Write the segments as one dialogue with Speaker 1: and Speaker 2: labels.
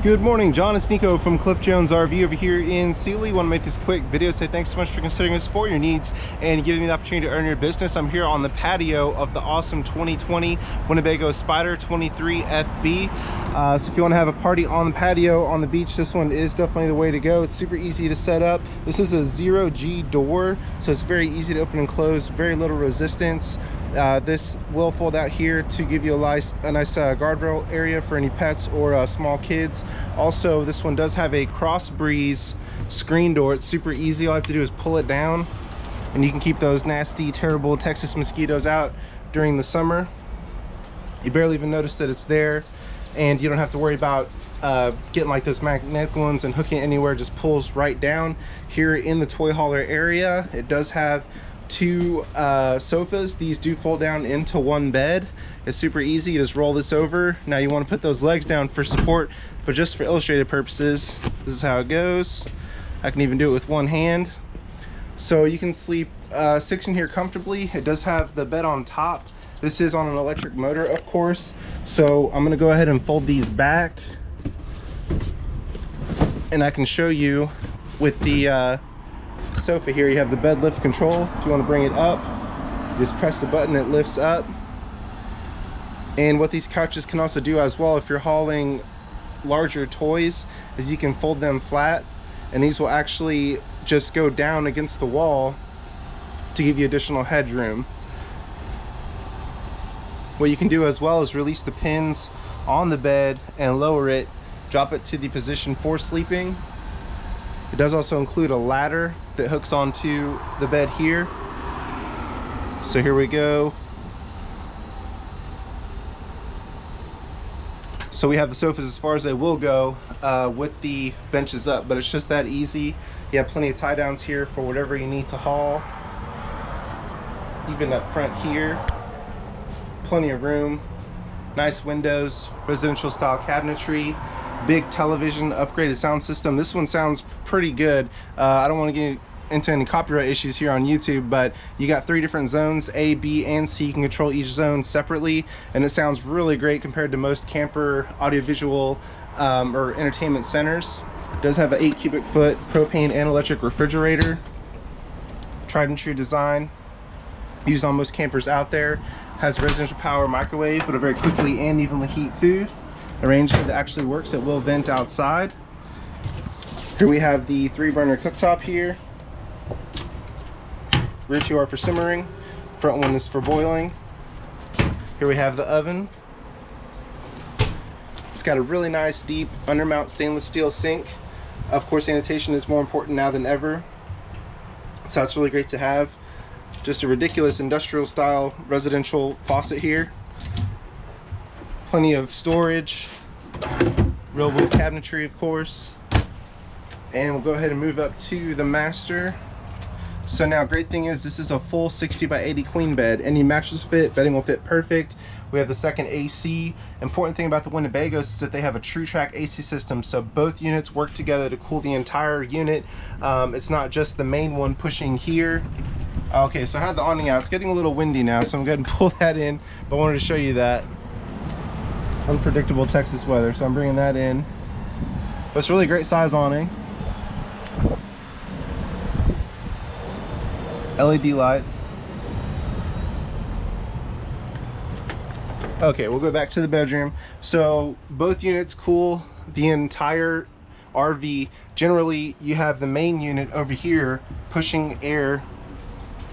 Speaker 1: Good morning, John. It's Nico from Cliff Jones RV over here in Sealy. Want to make this quick video, say thanks so much for considering us for your needs and giving me the opportunity to earn your business. I'm here on the patio of the awesome 2020 Winnebago Spyder 23FB. So if you want to have a party on the patio on the beach, this one is definitely the way to go. It's super easy to set up. This is a 0G door, so it's very easy to open and close, very little resistance. This will fold out here to give you a nice guardrail area for any pets or small kids. Also, this one does have a cross breeze screen door. It's super easy. All you have to do is pull it down and you can keep those nasty, terrible Texas mosquitoes out during the summer. You barely even notice that it's there, and you don't have to worry about getting like those magnetic ones and hooking it anywhere. It just pulls right down. Here in the toy hauler area, it does have two sofas. These do fold down into one bed. It's super easy. You just roll this over. Now you want to put those legs down for support, but just for illustrative purposes, this is how it goes. I can even do it with one hand. So you can sleep 6 in here comfortably. It does have the bed on top. This is on an electric motor, of course. So I'm going to go ahead and fold these back, and I can show you with the sofa here. You have the bed lift control. If you want to bring it up, you just press the button, it lifts up. And what these couches can also do as well, if you're hauling larger toys, is you can fold them flat, and these will actually just go down against the wall to give you additional headroom. What you can do as well is release the pins on the bed and lower it, drop it to the position for sleeping. It does also include a ladder that hooks onto the bed here. So here we go. So we have the sofas as far as they will go with the benches up, but it's just that easy. You have plenty of tie downs here for whatever you need to haul. Even up front here, plenty of room, nice windows, residential style cabinetry, big television, upgraded sound system. This one sounds pretty good. I don't want to get into any copyright issues here on YouTube, but you got 3 different zones, A, B, and C. You can control each zone separately, and it sounds really great compared to most camper audiovisual or entertainment centers. It does have an 8 cubic foot propane and electric refrigerator. Tried and true design, used on most campers out there. Has residential power microwave, but a very quickly and evenly heat food. Arrangement that actually works. It will vent outside. Here we have the 3-burner cooktop here. Rear 2 are for simmering, front one is for boiling. Here we have the oven. It's got a really nice deep undermount stainless steel sink. Of course, sanitation is more important now than ever, so it's really great to have. Just a ridiculous industrial style residential faucet here. Plenty of storage, real wood cabinetry, of course. And we'll go ahead and move up to the master. So now, great thing is this is a full 60 by 80 queen bed. Any mattress fit, bedding will fit perfect. We have the second AC. Important thing about the Winnebagos is that they have a true track AC system, so both units work together to cool the entire unit. It's not just the main one pushing here. Okay, so I had the awning out. It's getting a little windy now, so I'm going to pull that in, but I wanted to show you that. Unpredictable Texas weather, so I'm bringing that in. But it's a really great size awning. LED lights. Okay, we'll go back to the bedroom. So both units cool the entire RV. Generally, you have the main unit over here pushing air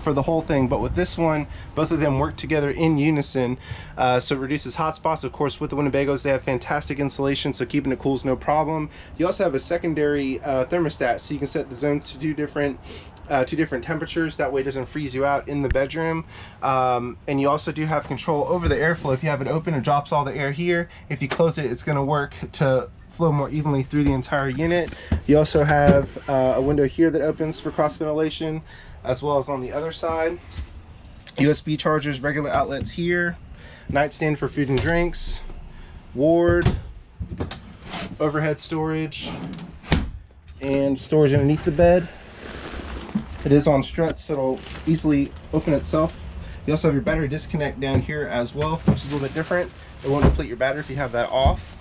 Speaker 1: for the whole thing, but with this one, both of them work together in unison, so it reduces hot spots. Of course, with the Winnebagos, they have fantastic insulation, so keeping it cool is no problem. You also have a secondary thermostat, so you can set the zones to two different temperatures. That way it doesn't freeze you out in the bedroom. And you also do have control over the airflow. If you have it open, it drops all the air here. If you close it, it's going to work to flow more evenly through the entire unit. You also have a window here that opens for cross ventilation, as well as on the other side. USB chargers, regular outlets here, nightstand for food and drinks, ward, overhead storage, and storage underneath the bed. It is on struts, so it'll easily open itself. You also have your battery disconnect down here as well, which is a little bit different. It won't deplete your battery if you have that off.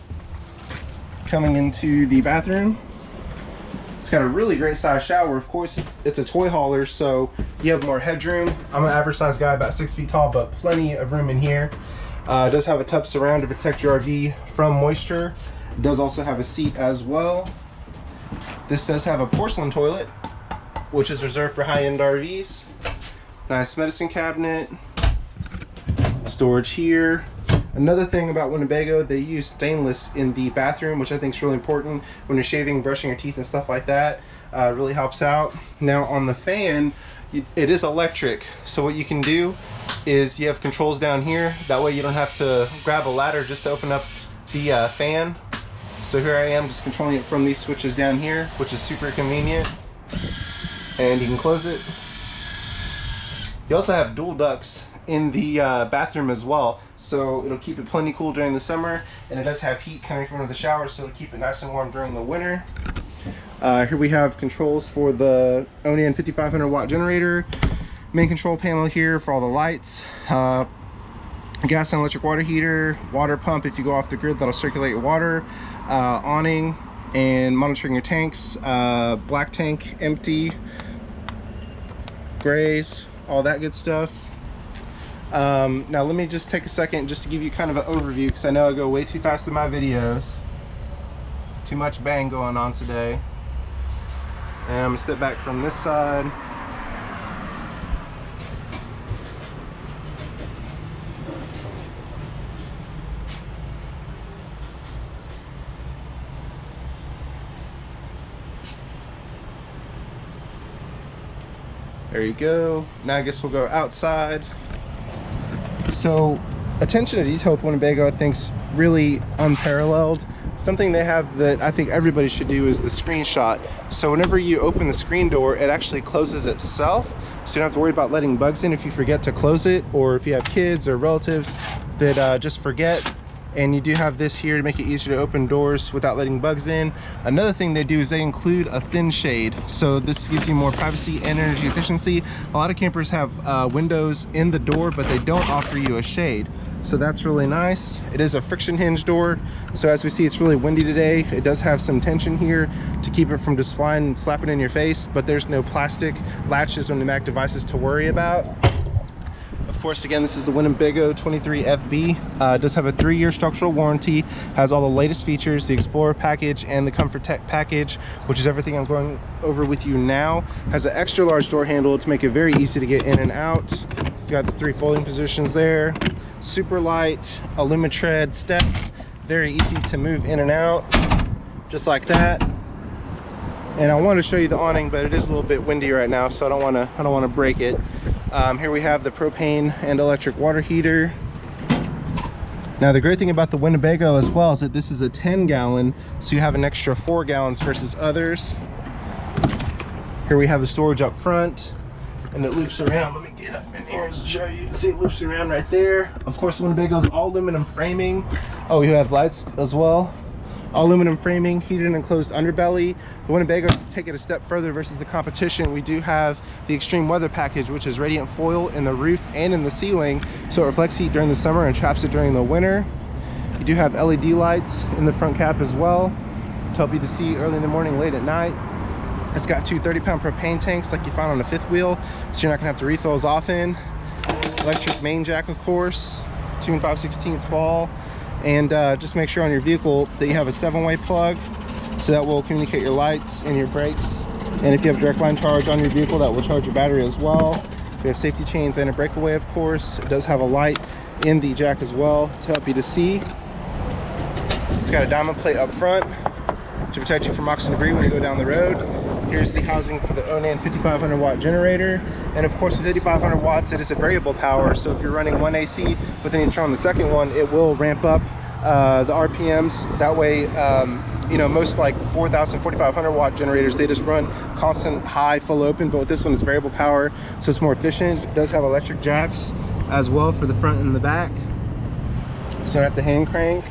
Speaker 1: coming into the bathroom. It's got a really great size shower. Of course, it's a toy hauler, so you have more headroom. I'm an average size guy, about 6 feet tall, but plenty of room in here. It does have a tub surround to protect your RV from moisture. It does also have a seat as well. This does have a porcelain toilet, which is reserved for high-end RVs. Nice medicine cabinet. Storage here. Another thing about Winnebago, they use stainless in the bathroom, which I think is really important when you're shaving, brushing your teeth and stuff like that. It really helps out. Now on the fan, it is electric. So what you can do is you have controls down here. That way you don't have to grab a ladder just to open up the fan. So here I am just controlling it from these switches down here, which is super convenient. And you can close it. You also have dual ducts in the bathroom as well, so it'll keep it plenty cool during the summer, and it does have heat coming from the shower, so it'll keep it nice and warm during the winter. Here we have controls for the Onan 5500 watt generator, main control panel here for all the lights, gas and electric water heater, water pump if you go off the grid that'll circulate your water, awning and monitoring your tanks, black tank empty, grays, all that good stuff. Now let me just take a second just to give you kind of an overview, because I know I go way too fast in my videos. Too much bang going on today. And I'm gonna step back from this side. There you go. Now I guess we'll go outside. So attention to detail with Winnebago I think is really unparalleled. Something they have that I think everybody should do is the screenshot. So whenever you open the screen door, it actually closes itself, so you don't have to worry about letting bugs in if you forget to close it, or if you have kids or relatives that just forget. And you do have this here to make it easier to open doors without letting bugs in. Another thing they do is they include a thin shade, so this gives you more privacy and energy efficiency. A lot of campers have windows in the door, but they don't offer you a shade, so that's really nice. It is a friction hinge door, so as we see, it's really windy today. It does have some tension here to keep it from just flying and slapping in your face, but there's no plastic latches or pneumatic devices to worry about. Of course, again, this is the Winnebago 23FB. It does have a 3-year structural warranty, has all the latest features, the Explorer package and the Comfort Tech package, which is everything I'm going over with you now. Has an extra large door handle to make it very easy to get in and out. It's got the 3 folding positions there. Super light, Alumitread steps, very easy to move in and out, just like that. And I want to show you the awning, but it is a little bit windy right now, so I don't want to break it. Here we have the propane and electric water heater. Now the great thing about the Winnebago as well is that this is a 10-gallon, so you have an extra 4 gallons versus others. Here we have the storage up front, and it loops around. Let me get up in here to show you. See, it loops around right there. Of course, the Winnebago's all aluminum framing. Oh, you have lights as well. All aluminum framing, heated and enclosed underbelly. The Winnebago's take it a step further versus the competition. We do have the extreme weather package, which is radiant foil in the roof and in the ceiling, so it reflects heat during the summer and traps it during the winter. You do have LED lights in the front cap as well to help you to see early in the morning, late at night. It's got 2 30-pound propane tanks like you find on a 5th wheel, so you're not gonna have to refill as often. Electric main jack, of course, 2 5/16 ball. And just make sure on your vehicle that you have a 7-way plug, so that will communicate your lights and your brakes. And if you have direct line charge on your vehicle, that will charge your battery as well. We have safety chains and a breakaway, of course. It does have a light in the jack as well to help you to see. It's got a diamond plate up front to protect you from rocks and debris when you go down the road. Here's the housing for the Onan 5500 watt generator. And of course, with 5500 watts, it is a variable power. So if you're running one AC, but then you turn on the second one, it will ramp up the RPMs. That way, you know, most like 4000, 4500 watt generators, they just run constant high, full open, but with this one, it's variable power, so it's more efficient. It does have electric jacks as well for the front and the back, so you don't have to hand crank.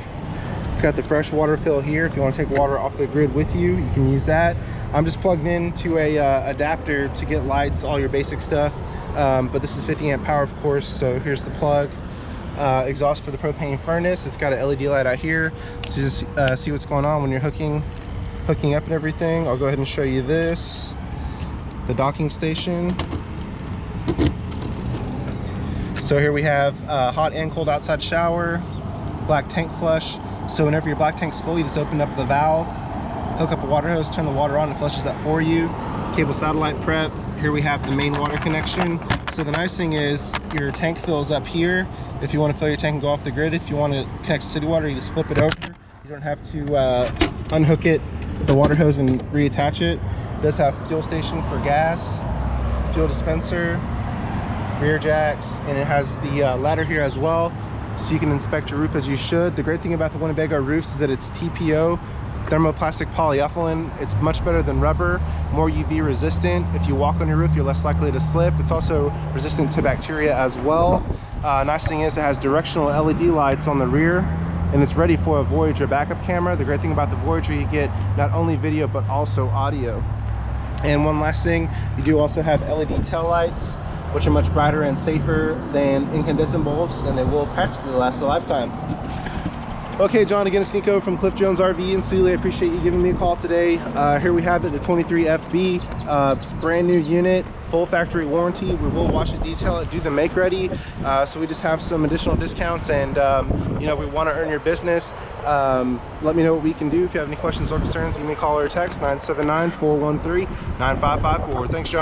Speaker 1: It's got the fresh water fill here. If you want to take water off the grid with you, you can use that. I'm just plugged into a adapter to get lights, all your basic stuff, but this is 50 amp power, of course, so here's the plug. exhaust for the propane furnace. It's got an LED light out here, so you just see what's going on when you're hooking up and everything. I'll go ahead and show you this, the docking station. So here we have hot and cold outside shower, black tank flush. So whenever your black tank's full, you just open up the valve, hook up a water hose, turn the water on, and flushes that for you. Cable satellite prep. Here we have the main water connection. So the nice thing is your tank fills up here. If you want to fill your tank and go off the grid, if you want to connect to city water, you just flip it over. You don't have to unhook it, the water hose, and reattach it. It does have fuel station for gas, fuel dispenser, rear jacks, and it has the ladder here as well, so you can inspect your roof as you should. The great thing about the Winnebago roofs is that it's TPO, thermoplastic polyethylene. It's much better than rubber, more UV resistant. If you walk on your roof, you're less likely to slip. It's also resistant to bacteria as well. Nice thing is it has directional LED lights on the rear, and it's ready for a Voyager backup camera. The great thing about the Voyager, you get not only video but also audio. And one last thing, you do also have LED tail lights, which are much brighter and safer than incandescent bulbs, and they will practically last a lifetime. Okay, John, again, it's Nico from Cliff Jones RV in Sealy. I appreciate you giving me a call today. Here we have it, the 23FB. It's a brand new unit, full factory warranty. We will wash it, detail it, do the make ready. So we just have some additional discounts, and you know, we want to earn your business. Let me know what we can do. If you have any questions or concerns, give me a call or a text, 979-413-9554. Thanks, John.